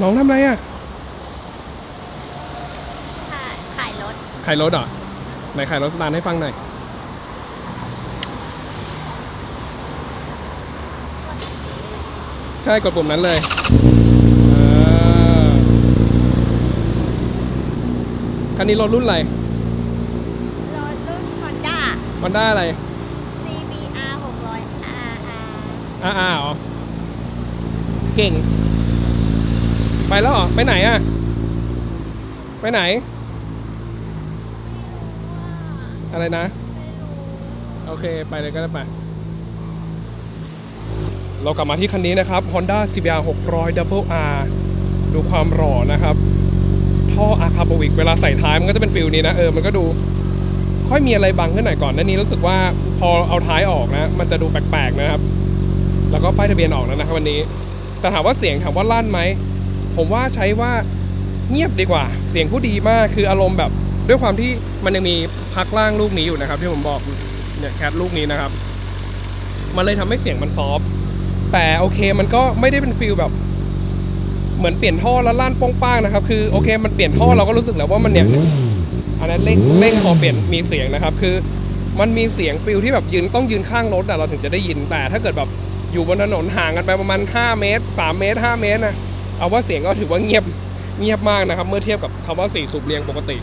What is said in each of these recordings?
น้องทำอะไรอ่ะขายรถขายรถเหรอไหนขายรถสตาร์ทให้ฟังหน่อยใช่กดปุ่มนั้นเลยคันนี้รถรุ่นอะไรรถรุ่น Honda มันได้อะไร CBR 600 RR เหรอเก่งไปแล้วเหรอไปไหนอ่ะไปไหนอะไรนะโอเคไปเลยก็ได้ไปเรากลับมาที่คันนี้นะครับ Honda CBR 600 Double R ดูความหล่อนะครับท่ออะคาโบวิกเวลาใส่ท้ายมันก็จะเป็นฟิลนี้นะมันก็ดูค่อยมีอะไรบังขึ้นหน่อยก่อนหน้านี้รู้สึกว่าพอเอาท้ายออกนะมันจะดูแปลกๆนะครับแล้วก็ป้ายทะเบียนออกแล้วนะครับวันนี้แต่ถามว่าเสียงถามว่าลั่นไหมผมว่าใช้ว่าเงียบดีกว่าเสียงผู้ดีมากคืออารมณ์แบบด้วยความที่มันยังมีพักล่างลูกนี้อยู่นะครับที่ผมบอกเนี่ยแคทลูกนี้นะครับมันเลยทำให้เสียงมันซอฟแต่โอเคมันก็ไม่ได้เป็นฟีลแบบเหมือนเปลี่ยนท่อแล้วลั่นป้งป้างนะครับคือโอเคมันเปลี่ยนท่อเราก็รู้สึกแล้วว่ามันเนี่ยอันนั้นเร่งพอเปลี่ยนมีเสียงนะครับคือมันมีเสียงฟีลที่แบบต้องยืนข้างรถเราถึงจะได้ยินแต่ถ้าเกิดแบบอยู่บนถนนห่างกันไปประมาณ5 เมตร3 เมตร5 เมตรนะเอาว่าเสียงก็ถือว่าเงียบมากนะครับเมื่อเทียบกับคำว่า4 สูบเรียงปกติ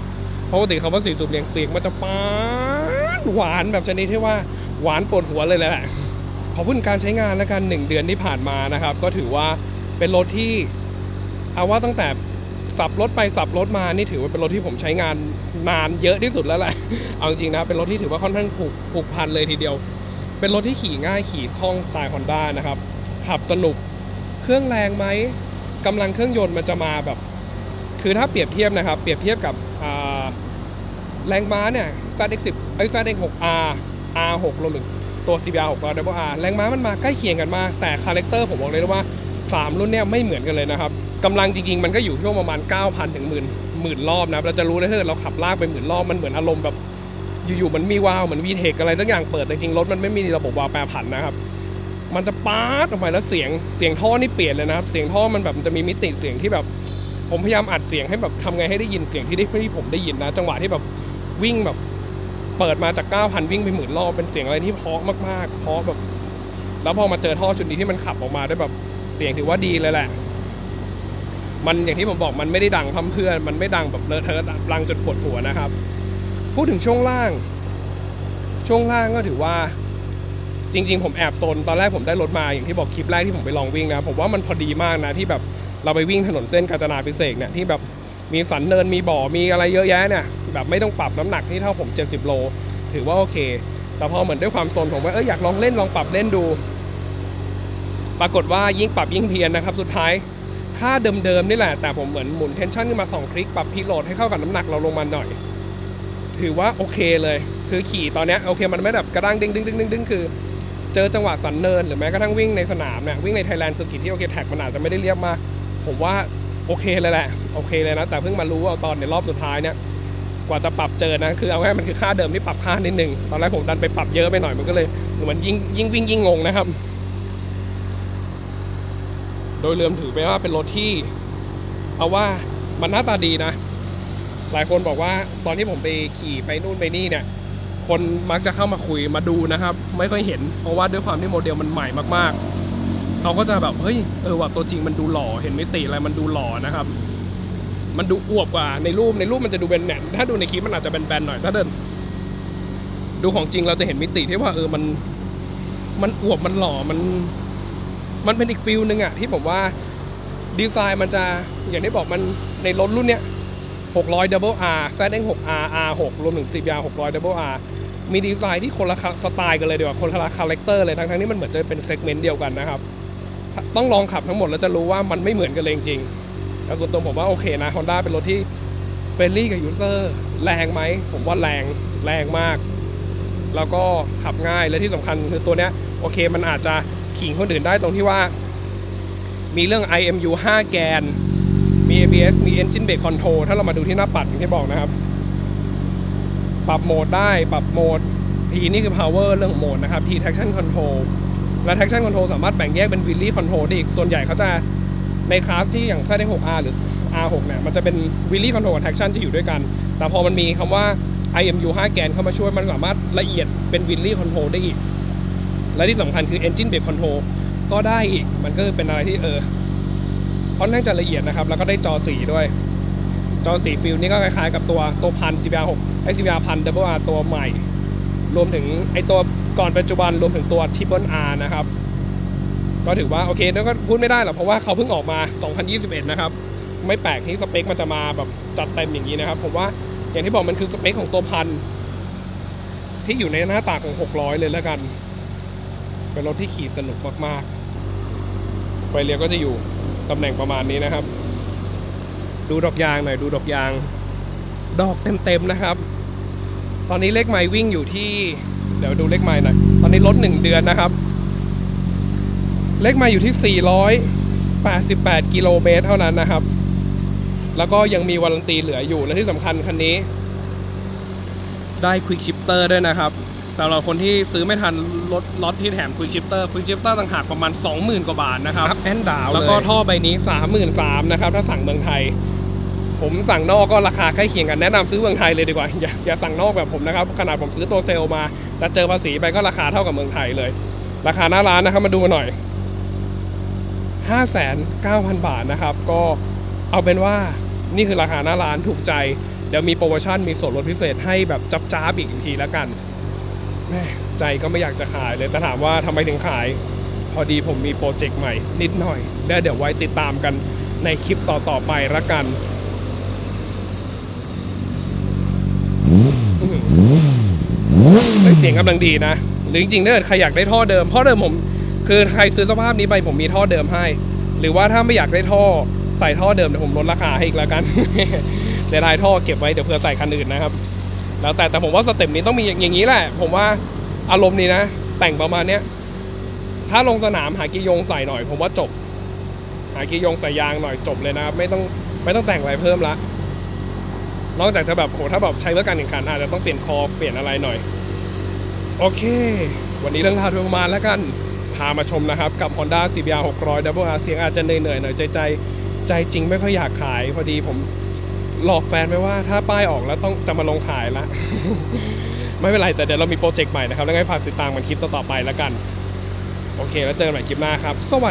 คำว่า4 สูบเรียงเสียงมันจะหวานแบบชนิดที่ว่าหวานปวดหัวเลยแหละขอบคุณการใช้งานและกัน1 เดือนที่ผ่านมานะครับก็ถือว่าเป็นรถที่เอาว่าตั้งแต่สับรถไปสับรถมานี่ถือว่าเป็นรถที่ผมใช้งานนานเยอะที่สุดแล้วแหละเอาจริงนะเป็นรถที่ถือว่าค่อนข้างผูกพันเลยทีเดียวเป็นรถที่ขี่ง่ายขี่คล่องสไตล์ Honda นะครับขับสนุกเครื่องแรงไหมกำลังเครื่องยนต์มันจะมาแบบคือถ้าเปรียบเทียบนะครับเปรียบเทียบกับแรงม้าเนี่ย ZX10 ZX6R R6 รวมถึงตัว CBR 600 Double R แรงม้ามันมาใกล้เคียงกันมากแต่คาแรคเตอร์ผมบอกเลยว่า3 รุ่นเนี่ยไม่เหมือนกันเลยนะครับกำลังจริงๆมันก็อยู่ช่วงประมาณ 9,000 ถึง 10,000 รอบนะเราจะรู้ได้ถ้าเกิดเราขับลากไป10,000 รอบมันเหมือนอารมณ์แบบอยู่ๆมันมีวาล์วเหมือน VTEC อะไรสักอย่างเปิดแต่จริงๆรถมันไม่มีระบบวาล์วแปรผันนะครับมันจะป๊าดออกมาแล้วเสียงท่อนี่เปลี่ยนเลยนะครับเสียงท่อมันแบบมันจะมีมิติเสียงที่แบบผมพยายามอัดเสียงให้แบบทำไงให้ได้ยินเสียงที่ผมได้ยินนะจังหวะที่แบบวิ่งแบบเปิดมาจาก 9,000 วิ่งไป10,000 รอบเป็นเสียงอะไรที่เพราะมากๆเพราะแบบแล้วพอมาเจอท่อชุดนี้ที่มันขับออกมาได้แบบเสียงถือว่าดีเลยแหละมันอย่างที่ผมบอกมันไม่ได้ดังพั่มเพื่อนมันไม่ดังแบบเลอะเทอะดังจนปวดหัวนะครับพูดถึงช่วงล่างก็ถือว่าจริงๆผมแอบโซนตอนแรกผมได้รถมาอย่างที่บอกคลิปแรกที่ผมไปลองวิ่งนะผมว่ามันพอดีมากนะที่แบบเราไปวิ่งถนนเส้นกาญจนาภิเษกเนี่ยที่แบบมีสันเนินมีบ่อมีอะไรเยอะแยะเนี่ยแบบไม่ต้องปรับน้ำหนักที่เท่าผม70 โลถือว่าโอเคแต่พอเหมือนด้วยความโซนผมว่าอยากลองปรับเล่นดูปรากฏว่ายิ่งปรับยิ่งเพี้ยนนะครับสุดท้ายค่าเดิมๆนี่แหละแต่ผมเหมือนหมุนเทนชั่นขึ้นมา2 คลิกปรับพีโหลดให้เข้ากับน้ำหนักเราลงมาหน่อยถือว่าโอเคเลยคือขี่ตอนนี้โอเคมันไม่แบบกระด้างดึงคือเจอจังหวะสันเนินหรือแม้กระทั่งวิ่งในสนามเนี่ยวิ่งในไทยแลนด์เซอร์กิตที่โอเคแท็กมันอาจจะไม่ได้เรียบมากผมว่าโอเคเลยแหละโอเคเลยนะแต่เพิ่งมารู้ว่าตอนในรอบสุดท้ายเนี่ยกว่าจะปรับเจอนะคือเอาง่ายมันคือค่าเดิมที่ปรับค่านิดนึงตอนแรกผมดันไปปรับเยอะไปหน่อยมันก็เลยเหมือนยิ่งวิ่งยิ่งงงนะครับโดยรวมถือไปว่าเป็นรถที่เอาว่ามันหน้าตาดีนะหลายคนบอกว่าตอนที่ผมไปขี่ไปนู่นไปนี่เนี่ยคนมักจะเข้ามาคุยมาดูนะครับไม่ค่อยเห็นเพราะว่าด้วยความที่โมเดลมันใหม่มากๆเขาก็จะแบบเฮ้ยว่าตัวจริงมันดูหล่อเห็นมิติอะไรมันดูหล่อนะครับมันดูอวบกว่าในรูปมันจะดูเป็นแหนถ้าดูในคลิปมันอาจจะเป็นแบนหน่อยถ้าเดินดูของจริงเราจะเห็นมิติที่ว่ามันอวบมันหล่อมันเป็นอีกฟิลนึงอะที่ผมว่าดีไซน์มันจะอย่างที่บอกมันในรถรุ่นเนี้ย600 Double R ZX6R R6 รวมถึง CBR 600 Double R มีดีไซน์ที่คนละสไตล์กันเลยดีกว่าคนละคาแรคเตอร์เลยทั้งที่มันเหมือนจะเป็นเซกเมนต์เดียวกันนะครับต้องลองขับทั้งหมดแล้วจะรู้ว่ามันไม่เหมือนกันเลยจริงๆแต่ส่วนตัวผมว่าโอเคนะ Honda เป็นรถที่เฟรนลี่กับยูเซอร์แรงไหมผมว่าแรงมากแล้วก็ขับง่ายและที่สำคัญคือตัวเนี้ยโอเคมันอาจจะขิงคนอื่นได้ตรงที่ว่ามีเรื่อง IMU 5 แกนมี ABS มี Engine Brake Control ถ้าเรามาดูที่หน้าปัดอย่างที่บอกนะครับปรับโหมดได้ปรับโหมด T นี่คือ Power เรื่องของโหมดนะครับ T Traction Control และ Traction Control สามารถแบ่งแยกเป็น Wheelie Control ได้อีกส่วนใหญ่เขาจะ ในคลาสที่อย่าง Z6R หรือ R6 เนี่ยมันจะเป็น Wheelie Control Traction ที่อยู่ด้วยกันแต่พอมันมีคำว่า IMU 5 แกนเข้ามาช่วยมันสามารถละเอียดเป็น Wheelie Control ได้อีกและที่สำคัญคือ Engine Brake Control ก็ได้อีกมันก็เป็นอะไรที่ค่อนข้างจะละเอียดนะครับแล้วก็ได้จอสีด้วยจอสีฟิลนี่ก็คล้ายๆกับตัวพัน CBR6 ไอ้ CBR พัน Double R ตัวใหม่รวมถึงไอ้ตัวก่อนปัจจุบันรวมถึงตัว Triple R นะครับก็ถือว่าโอเคแล้วก็พูดไม่ได้หรอกเพราะว่าเขาเพิ่งออกมา 2021 นะครับไม่แปลกที่สเปคมันจะมาแบบจัดเต็มอย่างนี้นะครับผมว่าอย่างที่บอกมันคือสเปคของตัวพันที่อยู่ในหน้าตาของ600เลยแล้วกันเป็นรถที่ขี่สนุกมากๆไฟเลี้ยวก็จะอยู่ตำแหน่งประมาณนี้นะครับดูดอกยางหน่อยดูดอกยางดอกเต็มๆนะครับตอนนี้เลขไมล์วิ่งอยู่ที่เดี๋ยวดูเลขไมล์หน่อยตอนนี้ลด1 เดือนนะครับเลขไมล์อยู่ที่488กิโลเมตรเท่านั้นนะครับแล้วก็ยังมีวารันตีเหลืออยู่และที่สำคัญคันนี้ได้ Quick Shifter ด้วยนะครับสำหรับคนที่ซื้อไม่ทันล็อตที่แถม Quick Shifter ต่างหากประมาณ 20,000 กว่าบาทนะครับแอนดาวแล้วก็ท่อใบนี้ 33,000 นะครับถ้าสั่งเมืองไทยผมสั่งนอกก็ราคาใกล้เคียงกันแนะนำซื้อเมืองไทยเลยดีกว่าอย่าสั่งนอกแบบผมนะครับขนาดผมซื้อตัวเซลมาแต่เจอภาษีไปก็ราคาเท่ากับเมืองไทยเลยราคาหน้าร้านนะครับมาดูมาหน่อย 5,900 บาทนะครับก็เอาเป็นว่านี่คือราคาหน้าร้านถูกใจเดี๋ยวมีโปรโมชั่นมีส่วนลดพิเศษให้แบบจ้าบๆอีกทีแล้วกันแม่ใจก็ไม่อยากจะขายเลยแต่ถามว่าทำไมถึงขายพอดีผมมีโปรเจกต์ใหม่นิดหน่อยแล้วเดี๋ยวไว้ติดตามกันในคลิปต่อไปละกันเสียงกำลังดีนะหรือจริงๆถ้าเกิดใครอยากได้ท่อเดิมผมคือใครซื้อสภาพนี้ไปผมมีท่อเดิมให้หรือว่าถ้าไม่อยากได้ท่อใส่ท่อเดิมเดี๋ยวผมลดราคาให้อีกแล้วกัน เดี๋ยวลายท่อเก็บไว้เดี๋ยวเผื่อใส่คันอื่นนะครับแล้วแต่ผมว่าสเต็ปนี้ต้องมีอย่างนี้แหละผมว่าอารมณ์นี้นะแต่งประมาณเนี้ยถ้าลงสนามหากียงใส่หน่อยผมว่าจบหากียงใส่ยางหน่อยจบเลยนะครับไม่ต้องแต่งอะไรเพิ่มละนอกจากจะแบบถ้าแบบใช้เพื่อการแข่งขันอาจจะต้องเปลี่ยนคอเปลี่ยนอะไรหน่อยโอเควันนี้เรื่องราวโดยประมาณแล้วกันพามาชมนะครับกับ Honda CBR 600 Double R เสียงอาจจะเหนื่อยหน่อยใจจริงไม่ค่อยอยากขายพอดีผมหลอกแฟนไปว่าถ้าป้ายออกแล้วต้องจะมาลงขายละ ไม่เป็นไรแต่เดี๋ยวเรามีโปรเจกต์ใหม่นะครับแล้วไงฝากติดตามกันคลิปต่อๆไปแล้วกันโอเคแล้วเจอกันใหม่คลิปหน้าครับสวัสดี